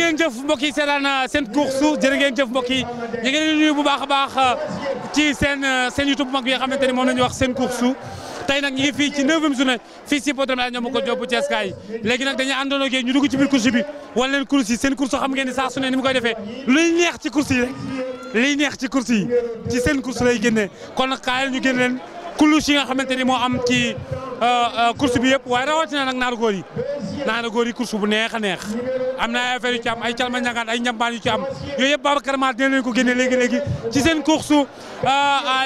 ngeen jëf mbokk yi seetaan seen course jërë ngeen jëf mbokk yi ñu ngi leen di nuyu bu baax a baax ci seen YouTube mag bi nga xamante ni moom la ñuy wax seen course tey nag ñu ngi fii ci 9e journée fii si Hippodrome El Hadj Ndiamou Kodio bu Thiès kaay léegi nag dañuy àndoon ak ñu dugg ci biir course bi wala leen course yi seen course xam ngeen ni saa su ne ni mu koy defee luy neex ci course yi rek liy neex ci course yi ci seen course lay génnee kon nag kaay ñu génn leen coulisse yi nga xamante ni moo am ci course bi yëpp waaye rawatina nag naaru góor yi course bu neex a neex am na ay affaire yu ci am ay calma ñangaan ay njambaan yu ci am yooyu yëpp Babacar Mar dina leen ko génne léegi-léegi ci seen course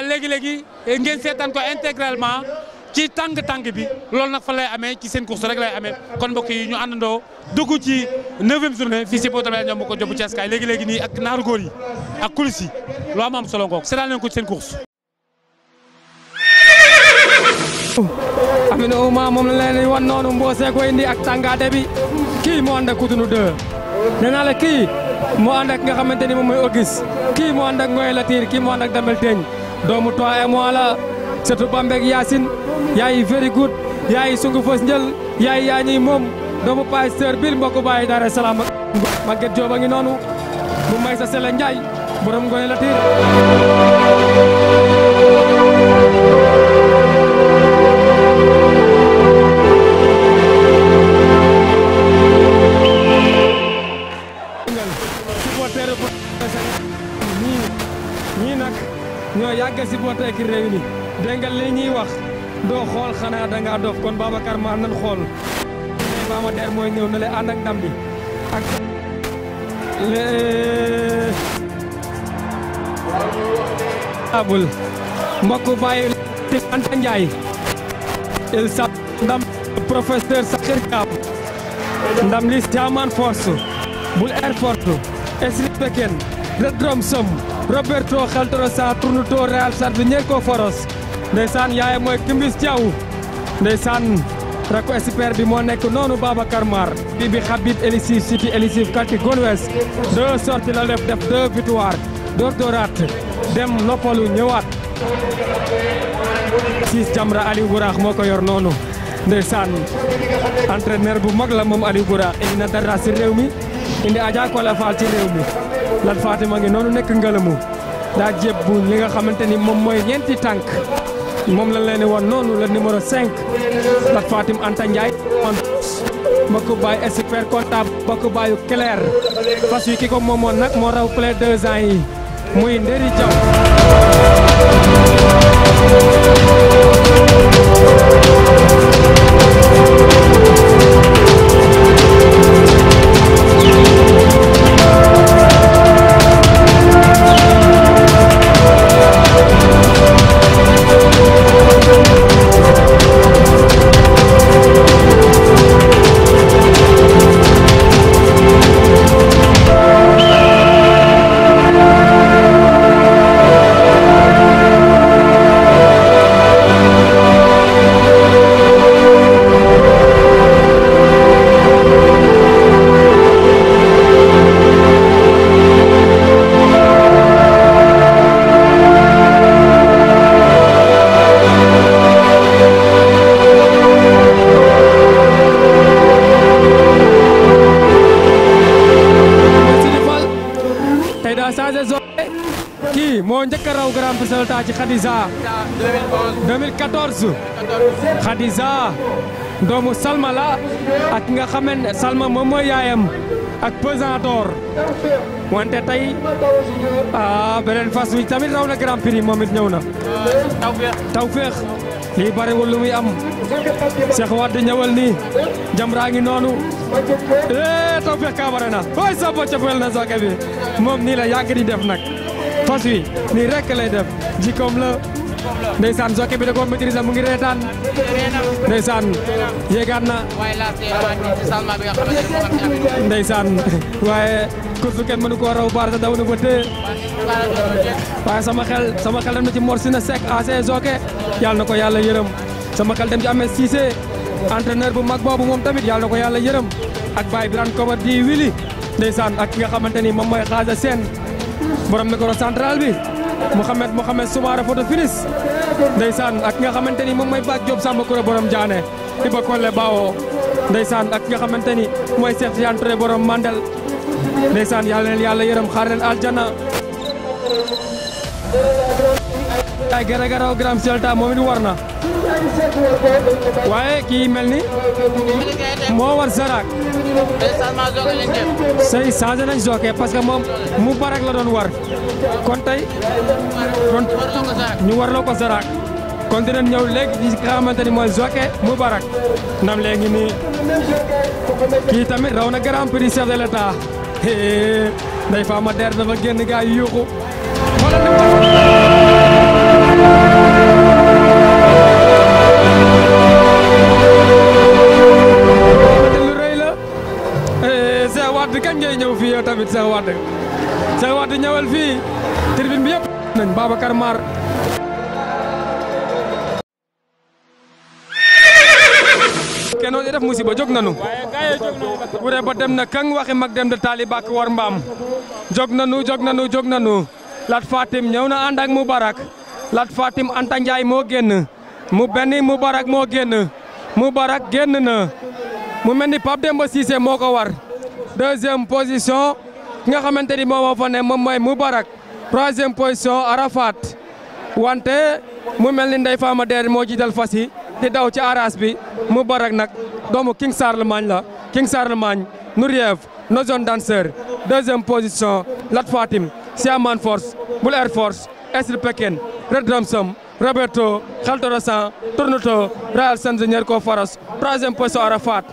léegi-léegi ngeen seetaan ko intégralement ci tàng bi loolu nag fa lay amee ci seen course rek lay amee kon mbokk yi ñu àndandoo dugg ci 9e journée fii si Hippodrome El Hadj Ndiamou Kodio bu Thiès kaay léegi-léegi nii ak naaru góor yi ak coulisse yi loo am solo ngoog seetaan leen ko ci seen course. Amina Ouma moom la leen wan noonu mboose ko indi ak tàngaate bi kii moo ànd ak Cotonou 2 nee naa la kii moo ànd ak nga xamante ni moom mooy Auguste kii moo ànd ak Ngoye Latir kii moo ànd ak Damel Teeñ doomu 3 mois la surtout Bambek Yacine yaay very good yaay sungu fos njël yaay yaa ñuy moom doomu pasteur bil mbokk baay Dar es Salaam Maguette Diop a ngi noonu bu may sa Sele Ndiaye borom Ngoye Latir ñoo yàgg si boote ki réew mi dégg nga li ñuy wax doo xool xanaa da ngaa dof kon Babacar maa nan xool Bama Der mooy ñëw na le ànd ak ndam bi ak abul mbokk bàyyi Anta Ndiaye il sa ndam professeur Sakhir Thiam ndam li Thiaman Force bul airport Esri Peken Red Drum Som Roberto Xaltorosa tournuto Real Sardu ñeer ko foros ndeysaan yaay mooy Kimbis Diaw ndeysaan rako expert bi moo nekk noonu Babacar Mar bi Habib Elisif City Elisif kalti Gonwes 2 sorties la def 2 victoires door dooraat dem noppalu ñëwaat 6 Jamra Aliou Bourax moo ko yor noonu ndeysaan entraîneur bu mag la moom Aliou Bourax indi na dara si réew mi indi Adja Kola Fall ci réew mi Lat Fatima ngi noonu nekk ngelamu daa jébbu li nga xamante ni moom mooy ñeenti tànk moom lañ leen woon noonu la numéro 5 Lat Fatim Anta Ndiaye mbokku baay expert comptable mbokku baayu clair fas wi ki ko moomoon nag moo raw plein 2 ans yi muy Nderi Diaw moo njëkk a raw grand prix Salta ci Khadija 2014 Khadija doomu Salma la ak nga xamen Salma moom mooy yaayam ak Pesantor wante tey beneen fas wi tamit raw na grand prix moom it ñëw na Tawfeex lii bariwul lu muy am Cheikh Wade ñëwal nii Jamra ngi noonu Tawfeex ka bare na way sa bo cofel na soke bi moom nii la yàgg di def nag fas wi nii rek lay def jikkoom la ndeysaan soke bi da ko maîtriser mu ngi reetaan ndeysaan yéegaat na ndeysaan waaye kursu kenn mënu koo raw baar sa daw na ba tee waaye sama xel dem na ci Mor Sina Seck AC Zoke yàlla na ko yàlla yërëm sama xel dem ci Ahmed Cissé entraîneur bu mag boobu moom tamit yàlla na ko yàlla yërëm ak Baye Birane Kobar di Willy ndeysaan ak ki nga xamante ni moom mooy Xaasa Sène borom micro central bi Mouhamed Soumaré photo finish ndeysaan ak nga xamante ni moom mooy Bac Diop Samba Koura borom Diané Iba Kolle Bawo ndeysaan ak nga xamante ni mooy Cheikh Tidiane Touré borom Mandel ndeysaan yàlla leen yàlla yërëm xaar leen aljana ay gara gram selta moom it war na waaye kii mel ni moo war Zarak say changé nañ jockey parce que moom Moubarak la doon war kon tey kon ñu warloo ko Zarak kon dinañ ñëw léegi ci nga xamante ni mooy jockey Moubarak ndam léegi nii kii tamit raw na grand prix chef de l'état Ndeye Fama Der dafa génn gaa yu yuuxu lu rëy la Cheikh Wade kañ ngay ñëw fii yow tamit Cheikh Wade ñëwal fii tribune bi yëpp nañ Babacar Mar kenoo di def musiba jóg nanu wure ba dem na kang waxi mag dem de taali bak war mbaam jóg nanu Lat Fatim ñëw na ànd ak Moubarak Lat Fatim Anta Ndiaye moo génn mu benn Moubarak moo génn Moubarak génn na mu mel ni Pape Demba Cissé moo ko war deuxième position ki nga xamante ni moo fa ne moom mooy Moubarak troisième position Arafat wante mu mel ni Ndeye Fama Der moo jiital fas yi di daw ci aras bi Moubarak nag doomu King Charlemagne la King Charlemagne Nouriev no zone danseur deuxième position Lat Fatim Siaman Force Bull Air Force Esri Pekin Red Ramsom Roberto Khaltorosan Tournuto Real Sanzinier ko Faros troisième position Arafat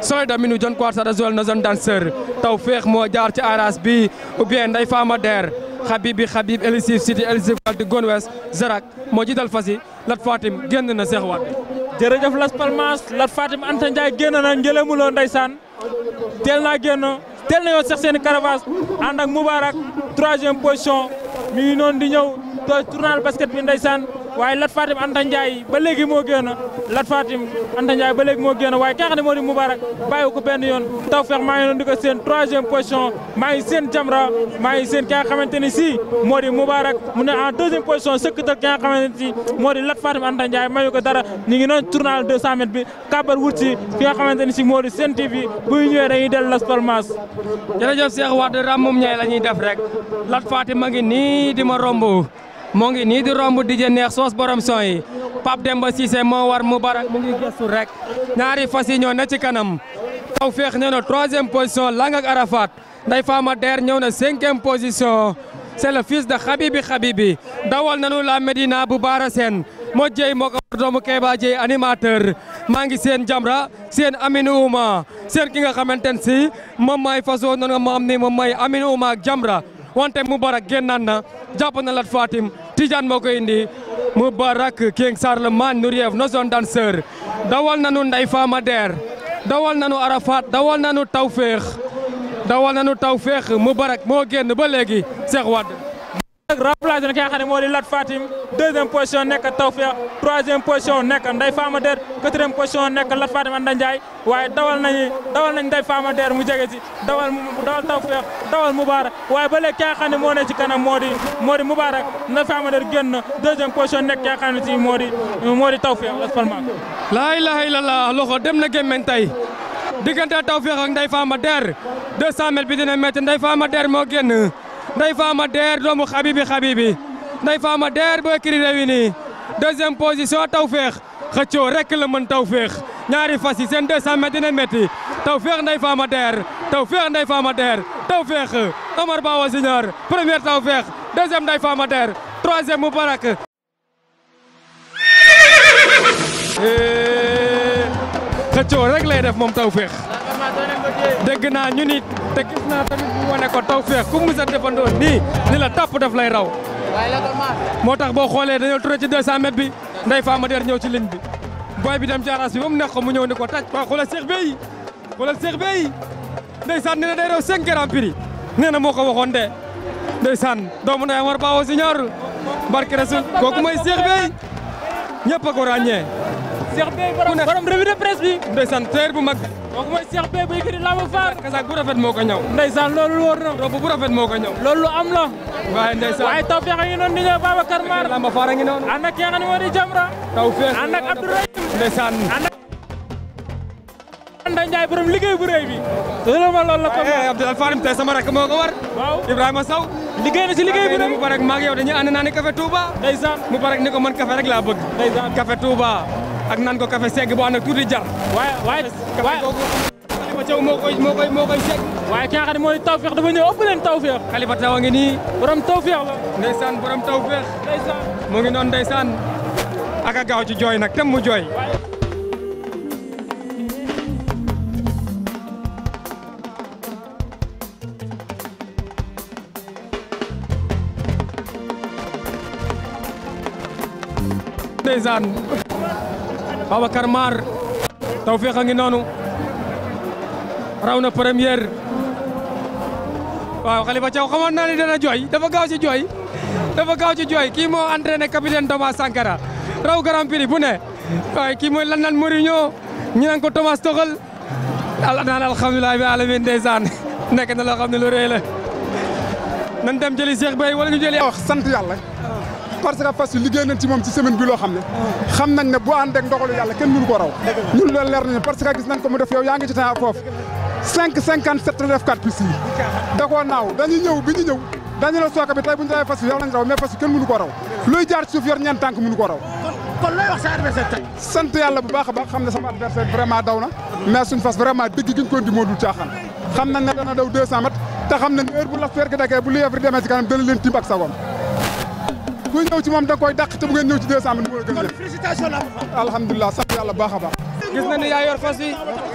Soyda Minu John Quarta da Zol no zone danseur taw feex moo jaar ci aras bi ou bien Ndeye Fama Der Habib Elisif City Elisif Walti Gonwes Zarak moo jiital fas yi Lat Fatim génn na Cheikh Wade jërëjëf Las Palmas Lat Fatim Anta Ndiaye génn na njëlemuloo ndeysaan teel naa génn teel na yoo sax seen caravage ànd ak Moubarak troisième position mi ngi noonu di ñëw tournal basket bi ndeysaan waaye Lat Fatim Anta Ndiaye ba léegi moo génn Lat Fatim Anta Ndiaye ba léegi moo génn waaye ki nga xam ne moo di Moubarak bàyyi ko benn yoon Tawfekh maa ngi doon di ko seen troisième position maa ngi seen Jamra maa ngi seen ki nga xamante ni si moo di Moubarak mu ne en deuxième position sëkkatal ki nga xamante ni si moo di Lat Fatim Anta Ndiaye mayu ko dara ñu ngi noonu tournal 200 mètres bi kabar wut si ki nga xamante ni si moo di Sen TV buy ñëwee dañuy dellu Las Palmas. jërëjëf Cheikh Wade ramum ñay la ñuy def rek Lat Fatim ma ngi nii di ma romb moo ngi nii di romb DJ neex soos borom son yi Pape Demba Cissé moo war Moubarak mu ngi gëstu rek ñaari fas yi ñoo ne ci kanam Tawfekh ñëw na troisième position Lang ak Arafat Ndeye Fama Der ñëw na cinquième position c'est le fils de Habibi dawal nañu la Médina bu Baara Sène moo jëy moo ko war doomu Kéba Jëy animateur maa ngi seen Jamra seen Aminou Ouma seen ki nga xamante ne si moom mooy façon noonu nga ma xam ni moom mooy Aminou Ouma ak Jamra wante Moubarak génnaat na jàpp na Lat Fatim Tidiane moo ko indi Moubarak King Charlemagne Nouriev no zone danseur dawal nanu Ndeye Fama Der dawal nanu Arafat dawal nanu Tawfekh Moubarak moo génn ba léegi Cheikh Wade remplacé na ki nga xam ne moo di Lat Fatim deuxième position nekk Tawfekh troisième position nekk Ndeye Fama Der quatrième position nekk Lat Fatim Anta Ndiaye waaye dawal nañ Ndeye Fama Der mu jege si dawal Tawfekh dawal Moubarak waaye ba léegi ki nga xam ne moo ne ci kanam moo di Moubarak Ndeye Fama Der génn deuxième position nekk ki nga xam ne si moo di Tawfekh Las Palmas. laa ilaha illallah loxo dem na gémmeñ tey diggante Tawfekh ak Ndeye Fama Der 200 mètres bi dina métti Ndeye Fama Der moo génn Ndeye Fama Der doomu Habibi Ndeye Fama Der boo écrit réuni deuxième position Tawfekh xëccoo rek la mën Tawfekh ñaari fas yi seen 200 mètres dina métti Tawfekh Ndeye Fama Der Tawfekh Omar Bawa Junior première Tawfekh deuxième Ndeye Fama Der troisième Moubarak xëccoo rek lay def moom Tawfekh dégg naa ñu nit te gis naa tamit bu wane ko Tawfekh ku mu sa defandoo nii ni la tàpp daf lay raw moo tax boo xoolee dañoo turé ci 200 mètres bi Ndeye Fama Der ñëw ci ligne bi boy bi dem ci aras bi ba mu neex ko mu ñëw ni ko taj waaw xoolal Cheikh Bey ndeysaan nee na day raw 5 Grand Prix nee na moo ko waxoon de ndeysaan doomu ndey Omar Bawo Senior barke Rasul kooku mooy Cheikh Bey ñëpp a ko ràññee Cheikh Bey borom revue de presse bi ndeysaan teer bu mag kooku mooy Cheikh Bey buy kii Lamb Faar kasaak bu rafet moo ko ñëw ndeysaan loolu wóor na rob bu rafet moo ko ñëw loolu lu am la waaye ndeysaan waaye Tawfekh a ngi noonu di ñëw Babacar Mar Lamb Faar a ngi noonu ànd ak ki nga xam ne moo di Jamra Tawfekh ànd ak Abdourahim ndeysaan ànd ak Ndiaye borom liggéey bu rëy bi loolu ma loolu la ko Abdoulaye Farim tey sama rakk moo ko war waaw Ibrahima Sow liggéey na si liggéey bi nag mu parek maag yow dañuy ànd naa ni café Touba ndeysaan mu parek ni ko man café rek laa bëgg ndeysaan café Touba ak naan ko café segg bu ànd ak tuuti jar waaye Khalifa Thiaw moo koy segg waaye ki nga xam ne mooy Tawfekh dafa ñëw ëpp leen Tawfekh Khalifa Thiaw a ngi nii borom Tawfekh la ndeysaan borom Tawfekh ndeysaan mu ngi noonu ndeysaan ak a gaaw ci jooy nag tem mu jooy ndeysaan Babacar Mar Tawfekh a ngi noonu raw na première waaw Khalifa Thiaw xamoon naa ni dana jooy dafa gaaw ci jooy kii moo entraîné capitaine Thomas Sankara raw Grand Prix bu ne waaye kii mooy lan naan Mourinho ñu naan ko Thomas Tuchel naan alhamdulilah bi alamin ndeysaan nekk na loo xam ne lu rëy la nan dem jëli Cheikh Bey wala ñu jëli wax sant yàlla parce que fas yi liggéey nañ ci moom ci semaine bi loo xam ne xam nañ ne bu ànd ak ndogalu yàlla kenn mënu ko raw ñun loolu leer nañu parce que gis nañ ko mu def yow yaa ngi ci temps foofu 5,57 la def 4 pistes yi da koo naaw dañuy ñëw bi ñu ñëw dañu la sooka bi tey bu ñu rawee fas yi yow lañ raw mais fas yi kenn mënu ko raw luy jaar ci suuf yor ñeent tànk mënu ko raw kon looy wax sa adversaire tey sant yàlla bu baax a baax xam ne sama adversaire vraiment daw na mais suñ fas vraiment dëgg gi ñu ko indi moo dul caaxaan xam nañ ne dana daw 200 mètres te xam nañ heure bu la feer gi dagee bu lièvre demee ci kanam dana leen tiim ak sagom ku ñëw ci moom da nga koy dàq te bu ngeen ñëw ci 200 mètres mu gën a gën félicitation la alhamdulilah sant yàlla bu baax a baax gis na ni yaa yor fas bi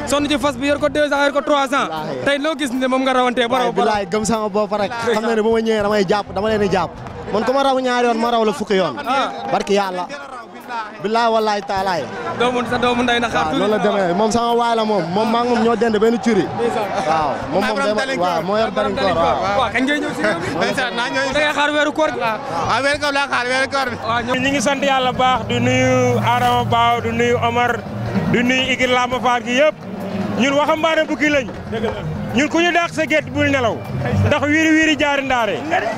sonn ci fas bi yor ko 2 ans yor ko 3 ans tey loo gis ne moom nga rawantee ba raw bilaay gëm sama bopp rek xam na ne bu ma ñëwee damay jàpp dama leen di jàpp man ku ma raw ñaari yoon ma raw la fukki yoon barki yàlla bilaay wallaay taalaay sa doomu nday na xaar waaw loolu la demee moom sama waay la moom maa ngi moom ñoo dend benn curi waaw moom waaw moo yor darin koor waaw kañ ngay ñëw si da ngay xaar weeru koor gi waaw weeru koor laa xaar weeru koor bi ñu ngi sant yàlla baax du nuyu Adama Baaw du nuyu Omar du nuyu Igir Lamba Fall gi yëpp ñun waxambaane bukki lañ ñun ku ñu dàq sa gétt bul nelaw ndax wiiri jaari ndaare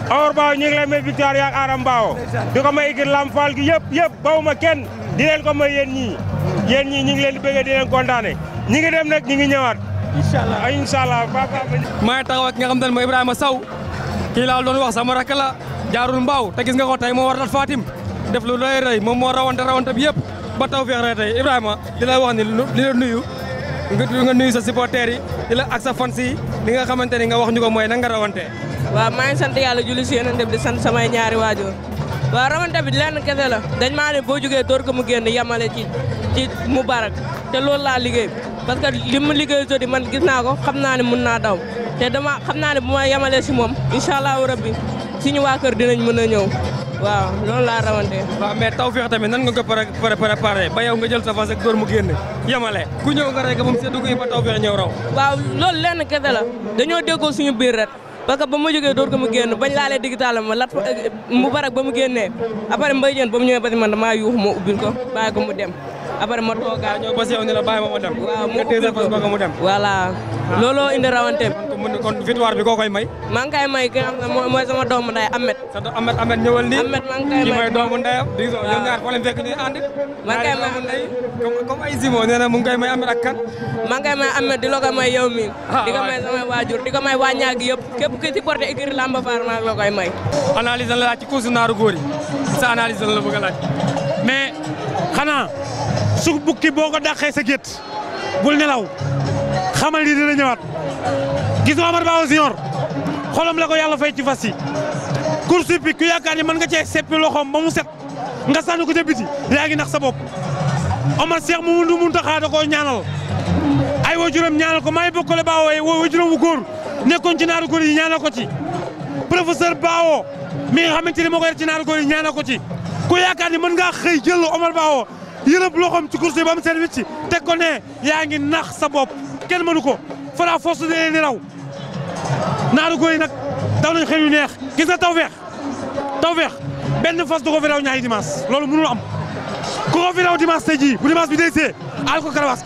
Omar Baaw ñu ngi lay may victoire yaak Adama Baaw di ko may Igir Lamba Fall gi yëpp bawuma kenn di leen ko may yéen ñii ñu ngi leen di bëggee di leen kontaane ñi ngi dem nag ñi ngi ñëwaat inshallah maa ngi taxaw ak nga xam ne mooy Ibrahima Sow kii laa doon wax sama rakk la jaarul mbaaw te gis nga ko tey moo war a Fatim def lu rëy moom moo rawante bi yëpp ba Tawfekh rek tey Ibrahima di la wax ni li la nuyu nga nuyu sa supporters yi di la ak sa fans yi li nga xamante ni nga wax ñu ko mooy nan nga rawante waaw maa ngi sant yàlla julli si yonent bi di sant samay ñaari waajur waaw rawante bi lenn kese la dañ maa ne boo jógee door ko mu génn yamale ci Moubarak te loolu laa liggéey parce que li mu liggéey jodi man gis naa ko xam naa ne mun naa daw te dama xam naa ne bu ma yamalee si moom incha allahu rabbi suñu waa kër dinañ mën a ñëw waaw loolu laa rawante. waaw mais Tawfekh tamit nan nga ko préparé ba yow nga jël sa fas ak door mu génn yamale ku ñëw nga rek ba mu seddu ba Tawfekh ñëw raw. waaw loolu lenn kese la dañoo déggoo suñu biir rek parce que ba ma jógee door ko mu génn bañ laalee digital ma lat Moubarak ba mu génnee après Mbaye Diène ba mu ñëwee ba si man damaa yuux ma ubbil ko bàyyi ko mu dem après ma toogaa ñëw ba si yow ni la bàyyi ma dem. waaw nga téye sa fas ba mu dem. voilà looloo indi rawante bi. kon victoire bi koo koy may. maa ngi koy may ki nga xam ne mooy sama doomu nday Ahmed. sa Ahmed ñëwal nii. Ahmed maa ngi koy may kii mooy doomu ndeyam. waaw ñoom ñaar foo leen fekk ñuy ànd. maa ngi koy may comme ay Zimo nee na mu ngi koy may Ahmed ak kan. maa ngi koy may Ahmed di la ko may yow mii. di ko may samay waajur di ko may waa ñaag yëpp képp ku ci porté écurie Lamba Fall maa ngi la koy may. analyse la laaj ci course naaru góor yi sa analyse la bëgg a laaj. mais xanaa su bukki boo ko dàqee sa gétt bul nelaw xamal ni dina ñëwaat gis nga Omar Ba Senior xolam la ko yàlla fay ci fas yi course bi ku yaakaar ni mën nga cee seppi loxoom ba mu set nga sànni ko ca biti yaa ngi nax sa bopp Omar Cheikh Mamadou Mountakha da koo ñaanal ay waajuram ñaanal ko maa ngi bokkale Baawo waajuram wu góor nekkoon ci naaru góor yi ñaanal ko ci professeur Baawo mi nga xamante ni moo ko yor ci naaru góor yi ñaanal ko ci ku yaakaar ni mën ngaa xëy jël Omar Baawo yërëb loxoom ci course yi ba mu seen wicc teg ko ne yaa ngi nax sa bopp kenn mënu ko fara force de leen di raw naaru góor yi nag daw nañ xëy yu neex gis nga Tawfekh benn fas du ko fi raw ñaari dimanche loolu mënul am ku ko fi raw dimanche tey jii bu dimanche bi day see aal ko karawaas